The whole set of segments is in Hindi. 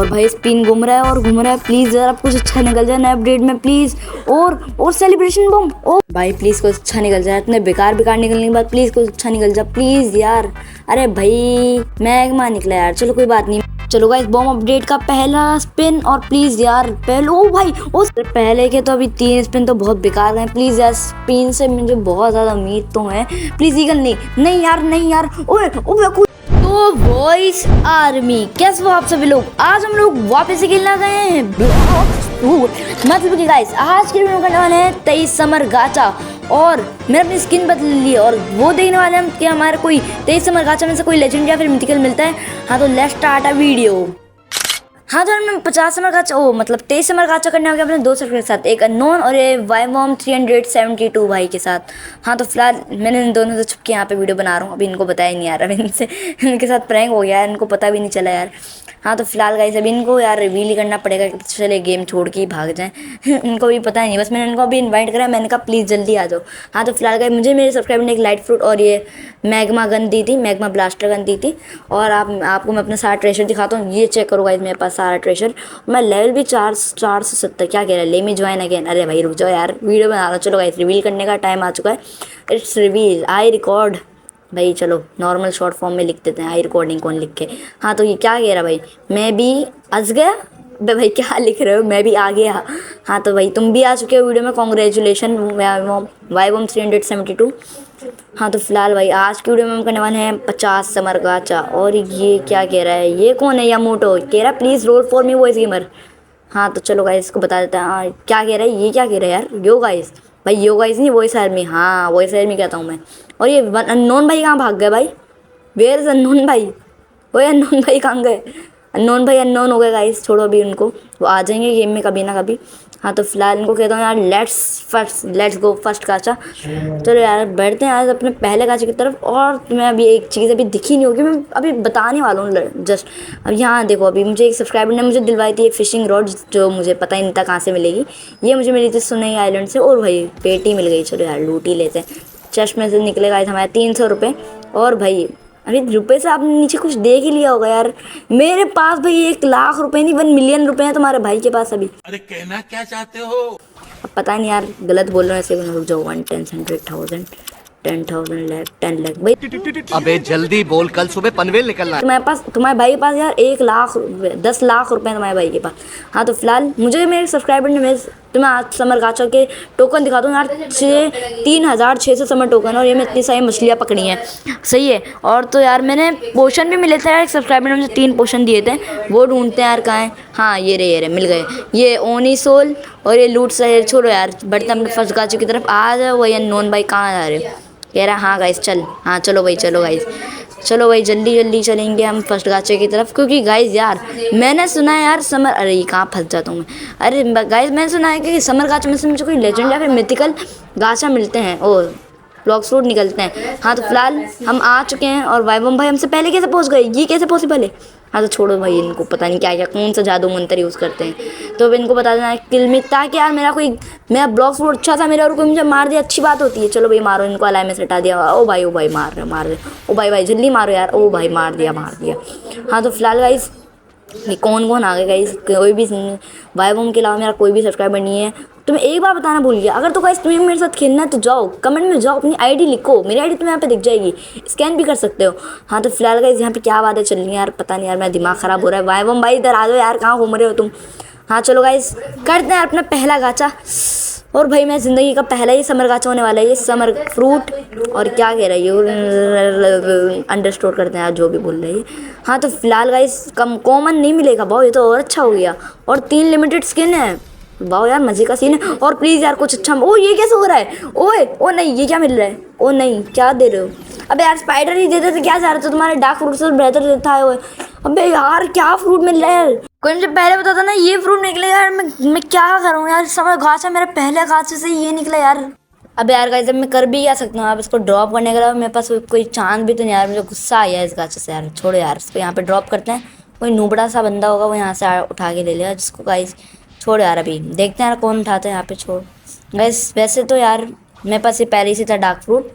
और भाई स्पिन घूम रहा है और घूम रहा है। प्लीज़ यार आप कुछ अच्छा निकल जाए नए अपडेट में प्लीज़। और सेलिब्रेशन बम। ओ भाई प्लीज़ कुछ अच्छा निकल जाए। इतने बेकार निकलने के बाद प्लीज़ कुछ अच्छा निकल जाए प्लीज़ यार। अरे भाई मैग्मा निकला यार, चलो कोई बात नहीं। चलो गाइस बॉम अपडेट का पहला स्पिन और प्लीज़ यार पहले ओ भाई उस पहले के तो अभी 3 स्पिन तो बहुत बेकार हैं। प्लीज़ यार स्पिन से मुझे बहुत ज़्यादा उम्मीद तो है। प्लीज़ ईगल नहीं यार ओए तो वॉइस आर्मी कैसे हो आप सभी लोग। आज हम लोग वापस से खेलना गए हैं मतलब कि गाइस आज के वीडियो करने वाले हैं 23 समर गाचा और मैंने अपनी स्किन बदल ली और वो देखने वाले हैं कि हमारे कोई 23 समर गाचा में से कोई लेजेंड या फिर मिथिकल मिलता है। हाँ तो लेट्स स्टार्ट अ वीडियो। हाँ तो हमने 50 समर गाचा मतलब 23 समर गाचा करने होगा अपने दो सर्कल के साथ, एक अननोन और ये वाईवॉम 372 भाई के साथ। हाँ तो फिलहाल मैंने इन दोनों से छुप के यहाँ पे वीडियो बना रहा हूँ, अभी इनको बताया नहीं यार, अभी इनके साथ प्रैंक हो गया है, इनको पता भी नहीं चला यार। हाँ तो फिलहाल गाइस अभी इनको यार रिवील ही करना पड़ेगा कि चले गेम छोड़ के ही भाग जाएं। इनको भी पता नहीं, बस मैंने इनको अभी इन्वाइट करा, मैंने कहा प्लीज़ जल्दी आ जाओ। हाँ तो फिलहाल गाइस मुझे मेरे सब्सक्राइबर ने एक लाइट फ्रूट और ये मैग्मा गन दी थी, मैग्मा ब्लास्टर गन दी थी। और आपको मैं अपना सारा ट्रेशर दिखाता हूँ, ये चेक करो गाइस मेरे पास सारा ट्रेशर। मैं लेवल भी 470 क्या कह रहा है, ले मी ज्वाइन अगेन। अरे भाई रुक जाओ यार वीडियो बना रहा हूँ। चलो गाइस रिवील करने का टाइम आ चुका है। इट्स रिवील आई रिकॉर्ड भाई, चलो नॉर्मल शॉर्ट फॉर्म में लिख देते हैं, आई रिकॉर्डिंग कौन लिख के। हाँ तो ये क्या कह रहा भाई, मैं भी अस गया भाई, क्या लिख रहे हो मैं भी आ गया। हाँ तो भाई तुम भी आ चुके हो वीडियो में, कॉन्ग्रेचुलेशन वाईवॉम 372। हाँ तो फिलहाल भाई आज की वीडियो में हम करने वाले हैं 50 समर गाचा। और ये क्या कह रहा है, ये कौन है यामोटो, कह रहा please roll for me voice gamer. हाँ तो चलो गाइस इसको बता देते हैं। हाँ क्या कह रहा है, ये क्या कह रहा है यार, यो गाइस भाई, यो गाइस नहीं वॉइस आर्मी, हाँ वॉइस आर्मी कहता हूँ मैं। और ये अननोन भाई कहाँ भाग गए भाई, वेयर इज अननोन भाई, वो अननोन भाई कहाँ गए। अननोन भाई अननोन हो गए गाइस, छोड़ो अभी उनको, वो आ जाएंगे गेम में कभी ना कभी। हाँ तो फिलहाल इनको कहता हूँ यार लेट्स गो फर्स्ट गाचा। चलो यार बैठते हैं आज अपने पहले गाचे की तरफ। और तुम्हें अभी एक चीज़ अभी दिखी नहीं होगी, मैं अभी बताने वाला हूँ जस्ट। अब यहाँ देखो, अभी मुझे एक सब्सक्राइबर ने मुझे दिलवाई थी एक फिशिंग रॉड, जो मुझे पता ही नहीं था कहाँ से मिलेगी। ये मुझे मिली थी सुनई आइलैंड से, और भाई पेटी मिल गई। चलो यार लूट ही लेते हैं। चेस्ट में से निकलेगा हमारे 300 रुपये। और भाई अरे रुपये से आपने नीचे कुछ देख ही लिया होगा यार, मेरे पास भाई 1 लाख रुपए नहीं 1 मिलियन रुपए हैं तुम्हारे भाई के पास अभी। अरे कहना क्या चाहते हो। अब पता नहीं यार गलत बोल रहे हैं ऐसे, रुक जाओ 1 10 100,000 10,000 लाख 10 लाख भाई। अबे जल्दी बोल, कल सुबह पनवेल निकलना है। तुम्हारे पास, तुम्हारे भाई के पास यार 1 लाख 10 लाख रुपए तुम्हारे भाई के पास। हाँ तो फिलहाल मुझे मेरे सब्सक्राइबर ने मेरे, तुम्हें आज समर गाचा के टोकन दिखा दूँ यार, 3600 समर टोकन, और ये मैं इतनी सारी मछलियाँ पकड़ी हैं, सही है। और तो यार मैंने पोशन भी मिले थे यार, एक सब्सक्राइबर ने मुझे 3 पोशन दिए थे, वो ढूंढते हैं यार कहाँ हैं। हाँ ये रहे मिल गए, ये ओनी सोल और ये लूट सही। छोड़ो यार बढ़ते अपने फर्स्ट गाचे की तरफ। आ जाओ वही अननोन भाई, कहाँ जा रहे हो, कह रहा हाँ गाइस चल। हाँ चलो भाई चलो भाई जल्दी चलेंगे हम फर्स्ट गाचे की तरफ। क्योंकि गाइस यार मैंने सुना है यार समर, अरे ये कहाँ फंस जाता हूँ मैं। अरे गाइस मैंने सुना है कि समर गाचा में से मुझे कोई लेजेंड या फिर मिथिकल गाचा मिलते हैं और ब्लॉक फ्रूट निकलते हैं। हाँ तो फिलहाल हम आ चुके हैं और वाईवॉम भाई हमसे पहले कैसे पहुँच गए, ये कैसे पॉसिबल है। हाँ तो छोड़ो भाई, इनको पता नहीं क्या कौन सा जादू मंत्र यूज़ करते हैं, तो अब इनको बता देना है किल में, ताकि यार मेरा ब्लॉक फ्रूट अच्छा था मेरा, और कोई मुझे मार दिया अच्छी बात होती है। चलो भाई मारो इनको, अलाई में से हटा दिया। ओ भाई मार रहे, ओ भाई जल्दी मारो यार, ओ भाई मार दिया। हाँ तो फिलहाल गाइस ये कौन आ गए गाइस, कोई भी वाईवॉम के अलावा मेरा कोई भी सब्सक्राइबर नहीं है। तुम्हें एक बार बताना भूल गया, अगर तो गाइस तुम्हें मेरे साथ खेलना है तो जाओ कमेंट में जाओ, अपनी आईडी लिखो, मेरी आईडी तुम्हें यहाँ पे दिख जाएगी, स्कैन भी कर सकते हो। हाँ तो फिलहाल गाइस यहाँ पे क्या बातें चल रही हैं यार, पता नहीं यार, मेरा दिमाग ख़राब हो रहा है। वाईवॉम भाई इधर आ जाओ यार, कहाँ घूम रहे हो तुम। हाँ चलो गाइस करते हैं अपना पहला गाचा। और भाई मैं ज़िंदगी का पहला ही समर गाचा होने वाला है, ये समर फ्रूट। और क्या कह रहा है ये, अंडरस्टोर करते हैं यार जो भी बोल रहे हैं। हाँ तो फिलहाल गाइस कॉमन नहीं मिलेगा भाव, ये तो और अच्छा हो गया। और 3 लिमिटेड स्किन है, वाह यार मज़े का सीन है। और प्लीज़ यार कुछ अच्छा, ओ ये कैसे हो रहा है, ओए ओ नहीं ये क्या मिल रहा है, ओ नहीं क्या दे रहे हो। अबे यार स्पाइडर ही देते थे, क्या चाह रहे थे, तुम्हारे डार्क फ्रूट से बेहतर देता है। अबे यार क्या फ्रूट मिल रहा है, कोई मुझे पहले बताता ना ये फ्रूट निकले यार, मैं क्या करूँ यार, समझ गाचा मेरे पहले गाचे से ये निकला यार। अबे यार गाइस अब मैं कर भी क्या सकता हूँ, आप इसको ड्रॉप करने के अलावा मेरे पास कोई चांस भी तो नहीं यार। मुझे गुस्सा आया इस गाचे से यार, छोड़ो यार इसको यहाँ पे ड्रॉप करते हैं। कोई नूबड़ा सा बंदा होगा वो यहाँ से उठा के ले लेगा जिसको, गाइस छोड़ यार अभी देखते हैं यार कौन उठाते हैं यहाँ पे। छोड़ गाइस, वैसे तो यार मेरे पास ये पहले से था डार्क फ्रूट,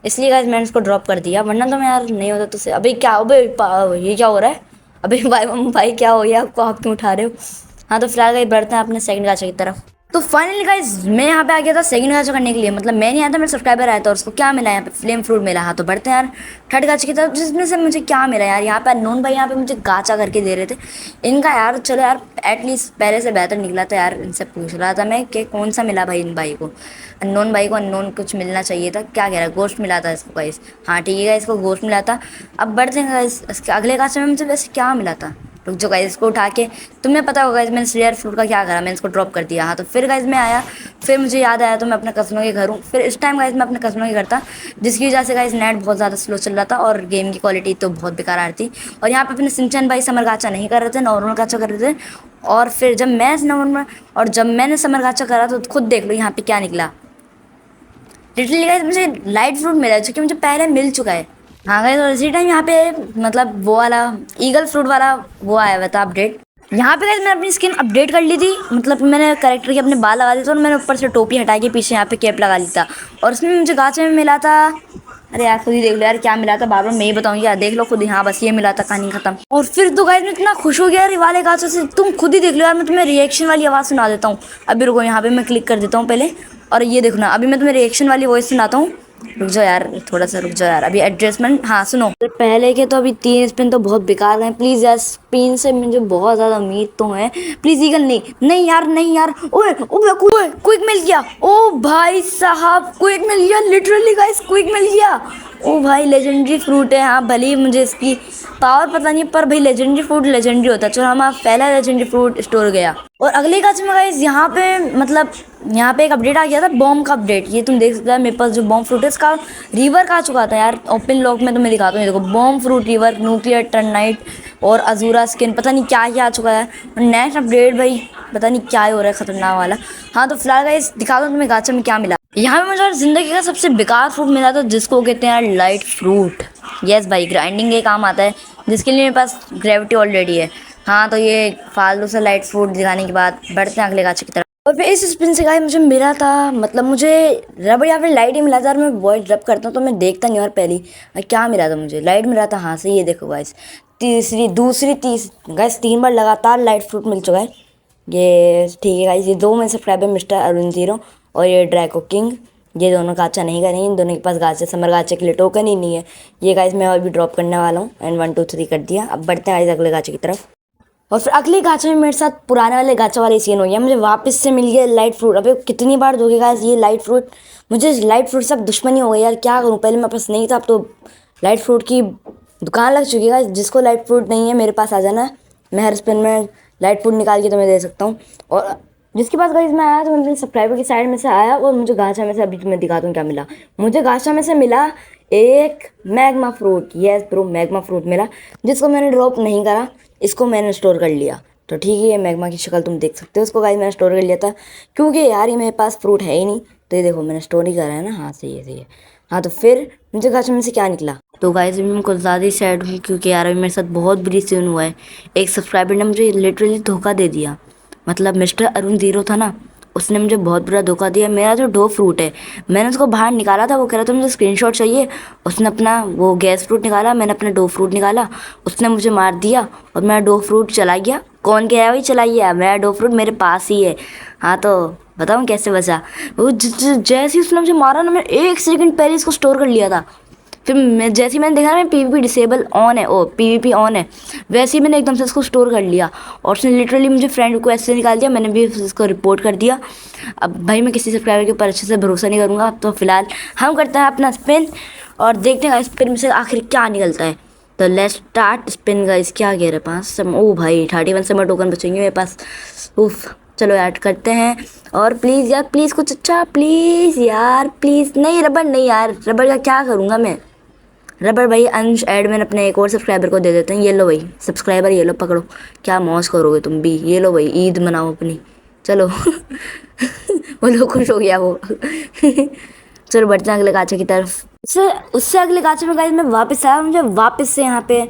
इसलिए गाइस मैंने इसको ड्रॉप कर दिया, वरना तो मैं यार नहीं होता तो से। अभी क्या, अबे ये क्या हो रहा है, अबे भाई क्या हो गया आपको, आप क्यों उठा रहे हो? हाँ तो फिलहाल गाइस बढ़ते हैं अपने सेकंड गाचा की तरफ। तो फाइनली गाइस मैं यहाँ पे आ गया था सेकंड गाचा करने के लिए, मतलब मैं नहीं आया था, मेरा सब्सक्राइबर आया था और उसको क्या मिला यहाँ पे, फ्लेम फ्रूट मिला। हाँ तो बढ़ते हैं यार थर्ड गाचा की तरफ, जिसमें से मुझे क्या मिला यार, यहाँ पे अननोन भाई यहाँ पे मुझे गाचा करके दे रहे थे इनका यार। चलो यार एटलीस्ट पहले से बेहतर निकला था यार, इनसे पूछ रहा था मैं कि कौन सा मिला भाई इन भाई को, अननोन भाई को अननोन कुछ मिलना चाहिए था। क्या कह रहा है, गोश्त मिला था इसको गाइस। हाँ ठीक है इसको गोश्त मिला था। अब बढ़ते हैं गाइस इसके अगले गाचे में मुझे वैसे क्या मिला था। रुक जो गाइस इसको उठा के, तुम्हें पता होगा गाइस मैंने रेयर फ्रूट का क्या करा, मैंने इसको ड्रॉप कर दिया। हाँ तो फिर गाइस मैं आया, फिर मुझे याद आया तो मैं अपने कज़नों के घर हूँ। फिर इस टाइम गाइस मैं अपने कज़नों के घर था, जिसकी वजह से गाइस नेट बहुत ज़्यादा स्लो चल रहा था और गेम की क्वालिटी तो बहुत बेकार आ रही थी। और यहाँ पे अपने सिंचन भाई समर गाचा नहीं कर रहे थे, नॉर्मल गाचा कर रहे थे। और फिर जब मैंने समर गाचा करा तो खुद देख लो यहाँ पे क्या निकला। लिटरली गाइस मुझे लाइट फ्रूट मिला है जो कि मुझे पहले मिल चुका है। हाँ गाइस और इसी टाइम यहाँ पे मतलब वो वाला ईगल फ्रूट वाला वो आया हुआ था अपडेट। यहाँ पे गाइस मैंने अपनी स्किन अपडेट कर ली थी, मतलब मैंने कैरेक्टर के अपने बाल लगा दिए थे और मैंने ऊपर से टोपी हटा के पीछे यहाँ पे कैप लगा ली था। और उसमें मुझे गाचे में मिला था, अरे यार खुद ही देख लो यार क्या मिला था, बार बार मैं ही बताऊंगी यार, देख लो खुद ही। हाँ बस ये मिला था, कहानी खत्म। और फिर तो गाइस मैं इतना खुश हो गया यार वाले गाचों से, तुम खुद ही देख लो यार। मैं तुम्हें रिएक्शन वाली आवाज़ सुना देता हूँ, अभी रुको यहाँ पे मैं क्लिक कर देता हूँ पहले। और ये देखो ना अभी मैं तुम्हें रिएक्शन वाली वॉइस सुनाता हूँ। रुक जाओ यार थोड़ा सा रुक जाओ यार, अभी एडजस्टमेंट। हाँ सुनो, पहले के तो अभी 3 स्पिन तो बहुत बेकार गए। प्लीज़ यार स्पिन से मुझे बहुत ज़्यादा उम्मीद तो है, प्लीज़ ईगल नहीं, नहीं यार नहीं यार। ओए ओए क्विक मिल गया, ओ भाई साहब क्विक मिल गया, लिटरली गाइस क्विक मिल गया। ओ भाई लेजेंडरी फ्रूट है। हाँ भले ही मुझे इसकी पावर पता नहीं, पर भाई लेजेंडरी फ्रूट लेजेंडरी होता है। चलो हमारा पहला लेजेंडरी फ्रूट स्टोर गया। और अगले गाछ में गाइस यहाँ पे मतलब यहाँ पे एक अपडेट आ गया था, बॉम्ब का अपडेट। ये तुम देख सकते हो मेरे पास जो बॉम्ब फ्रूट है इसका रिवर का आ चुका था यार। ओपन लॉक में तुम्हें दिखाता हूँ, ये देखो बॉम्ब फ्रूट रिवर, न्यूक्लियर टर्नाइट और अजूरा स्किन, पता नहीं क्या क्या आ चुका है। और नेक्स्ट अपडेट भाई पता नहीं क्या ही हो रहा है खतरनाक वाला। हाँ तो फिलहाल गाइस दिखा दो तुम्हें गाचा में क्या मिला। यहाँ पे मुझे ज़िंदगी का सबसे बेकार फ्रूट मिला था, जिसको कहते हैं लाइट फ्रूट। यस भाई ग्राइंडिंग के काम आता है, जिसके लिए मेरे पास ग्रेविटी ऑलरेडी है। हाँ तो ये फालतू से लाइट फ्रूट दिखाने के बाद बढ़ते हैं अगले गाचे की तरफ। और फिर इस स्पिन से गाइस मुझे मिला था, मतलब मुझे रबर या फिर लाइट ही मिला था। और मैं वॉइस रब करता हूँ तो मैं देखता नहीं और पहली क्या मिला था मुझे, लाइट मिला था। हाँ से ये देखो गाइस गाइस 3 बार लगातार लाइट फ्रूट मिल चुका है। ये ठीक है गाइस, ये 2 में सब्सक्राइबर मिस्टर अरुण 0 और ये ड्रैको किंग, ये दोनों गाचा नहीं करेंगे, इन दोनों के पास गाचे समर गाचे के लिए टोकन ही नहीं है। ये गाइस मैं और भी ड्रॉप करने वाला हूँ एंड 1 2 3 कर दिया। अब बढ़ते हैं गाइस अगले गाचे की तरफ। और फिर अगले गाचे में मेरे साथ पुराने वाले गाचा वाले सीन हो गया, मुझे वापस से मिल गया लाइट फ्रूट। अबे कितनी बार दोगे गाइस ये लाइट फ्रूट, मुझे लाइट फ्रूट सब दुश्मनी हो गई यार, क्या करूँ। पहले मेरे पास नहीं था, अब तो लाइट फ्रूट की दुकान लग चुकी है गाइस। जिसको लाइट फ्रूट नहीं है मेरे पास आ जाना, मैं हर स्पिन में लाइट फ्रूट निकाल के तुम्हें दे सकता हूँ। और जिसके पास गाइस मैं आया तो मैं सब्सक्राइबर की साइड में से आया और मुझे गाचा में से अभी तुम्हें दिखाता हूँ क्या मिला। मुझे गाचा में से मिला एक magma fruit. Yes bro magma fruit मिला, जिसको मैंने ड्रॉप नहीं करा, इसको मैंने स्टोर कर लिया। तो ठीक है ये मैग्मा की शक्ल तुम देख सकते हो, उसको गाइस मैंने स्टोर कर लिया था क्योंकि यार ये मेरे पास फ्रूट है ही नहीं। तो ये देखो मैंने स्टोर ही करा है ना। हाँ सही है सही है। हाँ तो फिर मुझे गाचा में से क्या निकला। तो गाइस अभी मैं कुछ ज़्यादा ही सैड हूँ क्योंकि यार अभी मेरे साथ बहुत बुरी सीन हुआ है। एक सब्सक्राइबर ने मुझे लिटरली धोखा दे दिया, मतलब मिस्टर अरुण 0 था ना, उसने मुझे बहुत बुरा धोखा दिया। मेरा जो डो फ्रूट है मैंने उसको बाहर निकाला था, वो कह रहा था मुझे स्क्रीनशॉट चाहिए। उसने अपना वो गैस फ्रूट निकाला, मैंने अपना डो फ्रूट निकाला, उसने मुझे मार दिया और मेरा डो फ्रूट चला गया। कौन गया वही चला गया, मेरा डो फ्रूट मेरे पास ही है। हाँ तो बताऊँ कैसे बचा। वो जैसे ही उसने मुझे मारा ना, मैंने 1 सेकंड पहले इसको स्टोर कर लिया था। फिर जैसे ही मैंने देखा ना PVP डिसेबल ऑन है, ओ PVP ऑन है, वैसे ही मैंने एकदम से इसको स्टोर कर लिया। और उसने लिटरली मुझे फ्रेंड को ऐसे निकाल दिया, मैंने भी इसको रिपोर्ट कर दिया। अब भाई मैं किसी सब्सक्राइबर के ऊपर अच्छे से भरोसा नहीं करूँगा। अब तो फिलहाल हम करते हैं अपना स्पिन और देखते हैं स्पिन में से आखिर क्या निकलता है। तो लेट्स स्टार्ट स्पिन गाइस। क्या कह रहे पास ओ भाई 31 समर टोकन बचेंगे मेरे पास। उफ चलो ऐड करते हैं। और प्लीज़ यार प्लीज़ कुछ अच्छा, प्लीज़ यार प्लीज़। नहीं रबर नहीं यार, रबर का क्या करूँगा मैं। रबर भाई अंश एडमिन अपने एक और सब्सक्राइबर को दे देते हैं। ये लो भाई सब्सक्राइबर, ये लो पकड़ो, क्या मौज करोगे तुम भी। ये लो भाई ईद मनाओ अपनी, चलो वो लोग खुश हो गया वो चलो बढ़ते हैं अगले गाचे की तरफ। उससे अगले गाचे में गाइस मैं वापस आया, मुझे वापस से यहाँ पे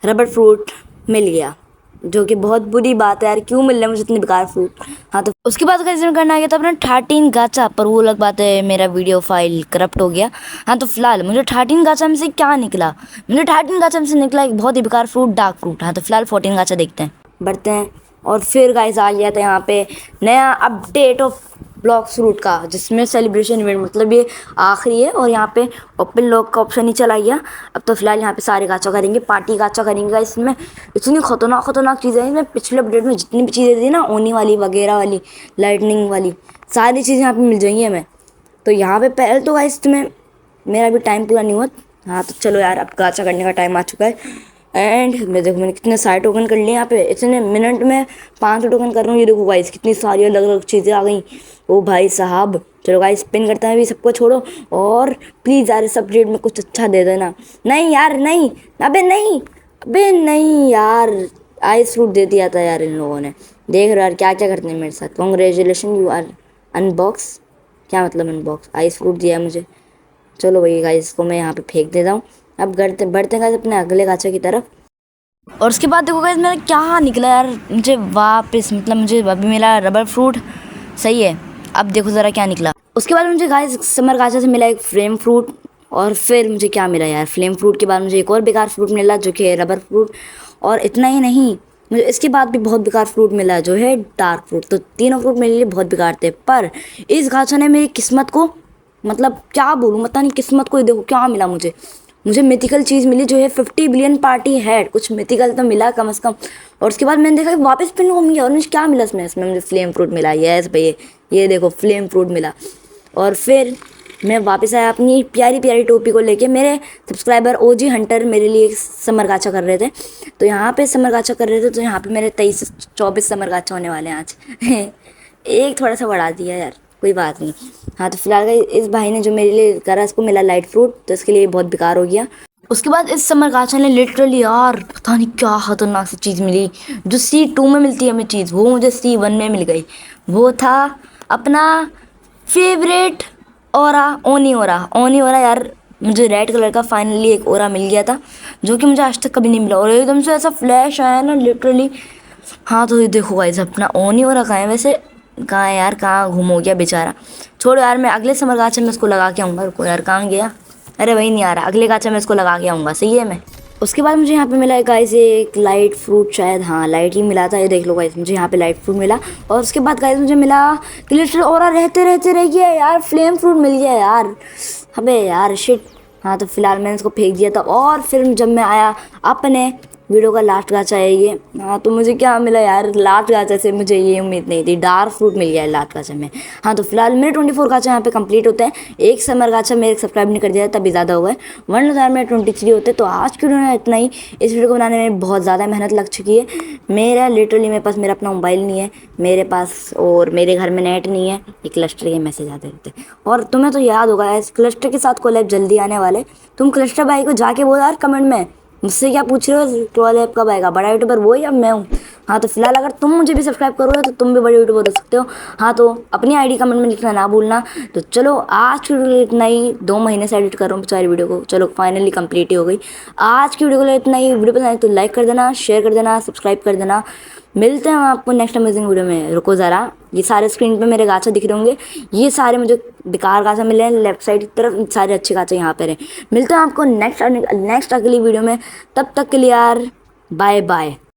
रबर फ्रूट मिल गया। जो कि बहुत बुरी बात है यार, क्यों मिल रहा है मुझे इतने बेकार फ्रूट। हाँ तो उसके बाद गाइस मैं करना आ गया था अपना 13 गाचा, पर वो अलग बात है, मेरा वीडियो फाइल करप्ट हो गया। हाँ तो फिलहाल मुझे 13 गाचा में से क्या निकला, मुझे 13 गाचा में से निकला एक बहुत ही बेकार फ्रूट, डार्क फ्रूट। हाँ तो फिलहाल 14 गाचा देखते हैं, बढ़ते हैं। और फिर गाइस आ गया था यहाँ पे नया अपडेट ऑफ ब्लॉक्स फ्रूट का, जिसमें सेलिब्रेशन इवेंट, मतलब ये आखिरी है। और यहाँ पे ओपन लॉक का ऑप्शन ही चला गया। अब तो फिलहाल यहाँ पे सारे गाचा करेंगे, पार्टी गाचा करेंगे गाइस। इसमें इतनी खतरनाक चीज़ें हैं इसमें, पिछले अपडेट में जितनी भी चीज़ें थी ना, ओनी वाली वगैरह वाली, लाइटनिंग वाली, सारी चीज़ें यहाँ पे मिल जाएंगी हमें। तो यहाँ पे पहले तो गाइस तुम्हें, मेरा भी टाइम पूरा नहीं हुआ। हाँ तो चलो यार, अब गाचा करने का टाइम आ चुका है। एंड मैं देखो मैंने कितने सारे टोकन कर लिए यहाँ पे, इतने मिनट में 500 टोकन कर रहा हूँ। ये देखो गाइस कितनी सारी अलग अलग चीज़ें आ गई। ओ भाई साहब, चलो गाइस स्पिन करते हैं, अभी सबको छोड़ो। और प्लीज़ यार सब रेट में कुछ अच्छा दे देना। नहीं यार नहीं, अबे नहीं यार, आइस फ्रूट दे दिया था यार इन लोगों ने। देख रहे यार क्या क्या करते हैं मेरे साथ। कॉन्ग्रेचुलेशन यू आर अनबॉक्स, क्या मतलब अनबॉक्स, आइस फ्रूट दिया मुझे। चलो भाई गाइस, इसको मैं यहाँ पे फेंक देता हूँ। अब बढ़ते गाइस अपने अगले गाचा की तरफ। और उसके बाद देखो गाइस मेरा क्या निकला यार, मुझे वापस, मतलब मुझे अभी मिला रबर फ्रूट, सही है। अब देखो ज़रा क्या निकला। उसके बाद मुझे गाइस समर गाचा से मिला एक फ्लेम फ्रूट। और फिर मुझे क्या मिला यार, फ्लेम फ्रूट के बाद मुझे एक और बेकार फ्रूट मिला जो कि है रबर फ्रूट। और इतना ही नहीं, मुझे इसके बाद भी बहुत बेकार फ्रूट मिला जो है डार्क फ्रूट। तो तीनों फ्रूट मेरे लिए बहुत बेकार थे। पर इस गाचा ने मेरी किस्मत को, मतलब क्या बोलूँ, पता नहीं किस्मत को, देखो क्या मिला मुझे मिथिकल चीज़ मिली जो है 50 बिलियन पार्टी हैड, कुछ मिथिकल तो मिला कम से कम। और उसके बाद मैंने देखा कि वापस पिन हो गया, और मुझे क्या मिला इसमें मुझे फ्लेम फ्रूट मिला। यस भाई, ये देखो फ्लेम फ्रूट मिला। और फिर मैं वापस आया अपनी प्यारी प्यारी टोपी को लेके। मेरे सब्सक्राइबर ओजी हंटर मेरे लिए एक समर गाचा कर रहे थे, तो यहाँ पे समर गाचा कर रहे थे, तो यहाँ पे मेरे 23 से 24 समर गाचा होने वाले हैं आज। एक थोड़ा सा बढ़ा दिया यार, कोई बात नहीं। हाँ तो फिलहाल इस भाई ने जो मेरे लिए करा, इसको मिला लाइट फ्रूट, तो इसके लिए बहुत बेकार हो गया। उसके बाद इस समर गाचा ने लिटरली यार पता नहीं क्या खतरनाक सी चीज़ मिली, जो C2 में मिलती है हमें चीज़, वो मुझे C1 में मिल गई। वो था अपना फेवरेट ओनी ओरा यार। मुझे रेड कलर का फाइनली एक ओरा मिल गया था, जो कि मुझे आज तक कभी नहीं मिला। और एकदम से ऐसा फ्लैश आया ना लिटरली। हाँ तो ये देखो गाइस अपना ओनी ओरा कहाँ है वैसे, कहाँ है यार, कहाँ घूम हो गया बेचारा। छोड़ो यार, मैं अगले समर गाचे में इसको लगा के आऊँगा। रुको यार, कहाँ गया, अरे वही नहीं आ रहा, अगले गाचे में इसको लगा के आऊँगा, सही है। मैं उसके बाद मुझे यहाँ पे मिला है गाइस एक लाइट फ्रूट, शायद हाँ लाइट ही मिला था। ये देख लो गाइस, मुझे यहाँ पे लाइट फ्रूट मिला। और उसके बाद गाइस मुझे मिला ग्लिटर ओरा, रहते रह गया यार, फ्लेम फ्रूट मिल गया यार, अबे यार शिट। हाँ तो फिलहाल मैंने इसको फेंक दिया था। और फिर जब मैं आया अपने वीडियो का लास्ट गाचा है ये। हाँ तो मुझे क्या मिला यार, लास्ट गाचा से मुझे ये उम्मीद नहीं थी, डार्क फ्रूट मिल गया है लास्ट गाचा में। हाँ तो फिलहाल मेरे 24 गाचा यहाँ पे कंप्लीट होते हैं। एक समर गाचा मेरे सब्सक्राइब नहीं कर दिया तभी ज़्यादा हो गए, 1000 में 23 होते। तो आज की वीडियो में इतना ही। इस वीडियो को बनाने में बहुत ज़्यादा मेहनत लग चुकी है। मेरा लिटरली मेरे पास मेरा अपना मोबाइल नहीं है मेरे पास, और मेरे घर में नेट नहीं है। एक क्लस्टर के मैसेज आते रहते। और तुम्हें तो याद होगा इस क्लस्टर के साथ कोलैब जल्दी आने वाले। तुम क्लस्टर भाई को जाके बोलो यार कमेंट में, मुझसे क्या पूछ रहे हो, कोलैब कब आएगा, बड़ा यूट्यूबर वो या मैं हूँ। हाँ तो फिलहाल अगर तुम मुझे भी सब्सक्राइब करोगे तो तुम भी बड़े यूट्यूबर हो सकते हो। हाँ तो अपनी आईडी कमेंट में लिखना ना भूलना। तो चलो आज की वीडियो इतना ही, 2 महीने से एडिट कर रहा हूँ सारी वीडियो को, चलो फाइनली कंप्लीट ही हो गई। आज की वीडियो को इतना ही। वीडियो पसंद आए तो लाइक कर देना, शेयर कर देना, सब्सक्राइब कर देना। मिलते हैं हम आपको नेक्स्ट अमेजिंग वीडियो में। रुको ज़रा, ये सारे स्क्रीन पे मेरे गाचा दिख रहे होंगे, ये सारे मुझे बेकार गाचा मिले हैं लेफ्ट साइड की तरफ, सारे अच्छे गाचा यहाँ पर हैं। मिलते हैं आपको नेक्स्ट अगली वीडियो में। तब तक के लिए यार बाय बाय।